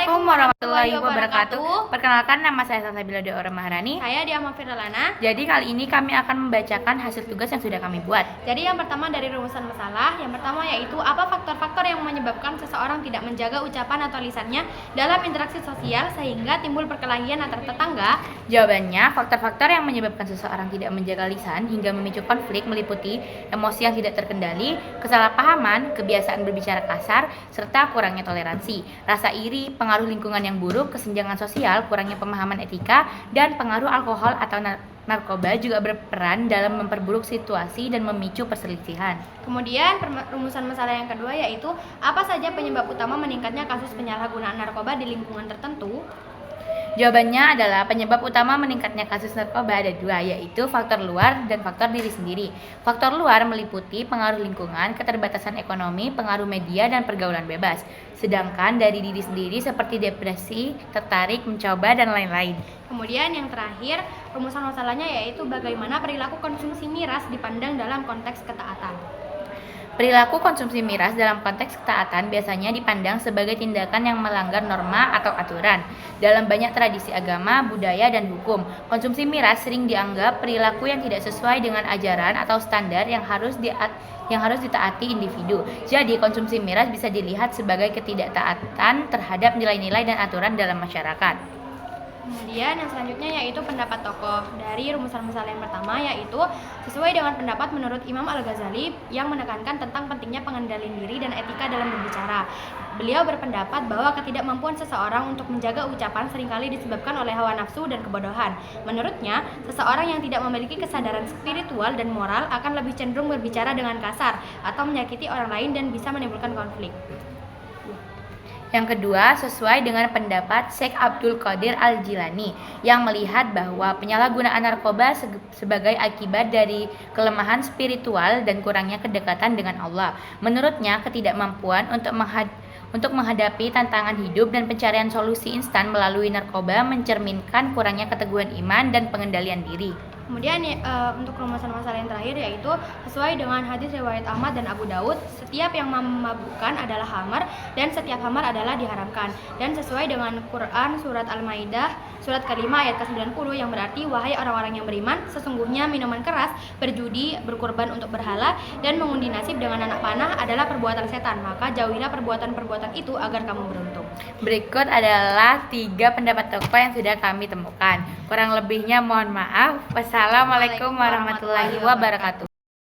Assalamualaikum warahmatullahi wabarakatuh. Perkenalkan, nama saya Salsabila Deora Maharani. Saya Diama Firalana. Jadi kali ini kami akan membacakan hasil tugas yang sudah kami buat. Jadi yang pertama dari rumusan masalah, yang pertama yaitu apa faktor-faktor yang menyebabkan seseorang tidak menjaga ucapan atau lisannya dalam interaksi sosial sehingga timbul perkelahian antar tetangga. Jawabannya, faktor-faktor yang menyebabkan seseorang tidak menjaga lisan hingga memicu konflik meliputi emosi yang tidak terkendali, kesalahpahaman, kebiasaan berbicara kasar, serta kurangnya toleransi, rasa iri, pengaruh lingkungan yang buruk, kesenjangan sosial, kurangnya pemahaman etika, dan pengaruh alkohol atau narkoba juga berperan dalam memperburuk situasi dan memicu perselisihan. Kemudian rumusan masalah yang kedua yaitu apa saja penyebab utama meningkatnya kasus penyalahgunaan narkoba di lingkungan tertentu. Jawabannya adalah penyebab utama meningkatnya kasus narkoba ada dua, yaitu faktor luar dan faktor diri sendiri. Faktor luar meliputi pengaruh lingkungan, keterbatasan ekonomi, pengaruh media, dan pergaulan bebas. Sedangkan dari diri sendiri seperti depresi, tertarik, mencoba, dan lain-lain. Kemudian yang terakhir, rumusan masalahnya yaitu bagaimana perilaku konsumsi miras dipandang dalam konteks ketaatan. Perilaku konsumsi miras dalam konteks ketaatan biasanya dipandang sebagai tindakan yang melanggar norma atau aturan. Dalam banyak tradisi agama, budaya, dan hukum, konsumsi miras sering dianggap perilaku yang tidak sesuai dengan ajaran atau standar yang harus ditaati individu. Jadi, konsumsi miras bisa dilihat sebagai ketidaktaatan terhadap nilai-nilai dan aturan dalam masyarakat. Kemudian yang selanjutnya yaitu pendapat tokoh. Dari rumusan masalah yang pertama yaitu sesuai dengan pendapat menurut Imam Al-Ghazali yang menekankan tentang pentingnya pengendalian diri dan etika dalam berbicara. Beliau berpendapat bahwa ketidakmampuan seseorang untuk menjaga ucapan seringkali disebabkan oleh hawa nafsu dan kebodohan. Menurutnya, seseorang yang tidak memiliki kesadaran spiritual dan moral akan lebih cenderung berbicara dengan kasar atau menyakiti orang lain dan bisa menimbulkan konflik. Yang kedua, sesuai dengan pendapat Syekh Abdul Qadir Al-Jilani yang melihat bahwa penyalahgunaan narkoba sebagai akibat dari kelemahan spiritual dan kurangnya kedekatan dengan Allah. Menurutnya, ketidakmampuan untuk menghadapi tantangan hidup dan pencarian solusi instan melalui narkoba mencerminkan kurangnya keteguhan iman dan pengendalian diri. Kemudian untuk rumusan masalah yang terakhir yaitu sesuai dengan hadis riwayat Ahmad dan Abu Daud, setiap yang memabukkan adalah khamar dan setiap khamar adalah diharamkan. Dan sesuai dengan Quran surat Al-Maidah surat kelima ayat ke-90 yang berarti wahai orang-orang yang beriman, sesungguhnya minuman keras, berjudi, berkurban untuk berhala, dan mengundi nasib dengan anak panah adalah perbuatan setan. Maka jauhilah perbuatan-perbuatan itu agar kamu beruntung. Berikut adalah 3 pendapat tokoh yang sudah kami temukan. Kurang lebihnya mohon maaf. Wassalamualaikum warahmatullahi wabarakatuh.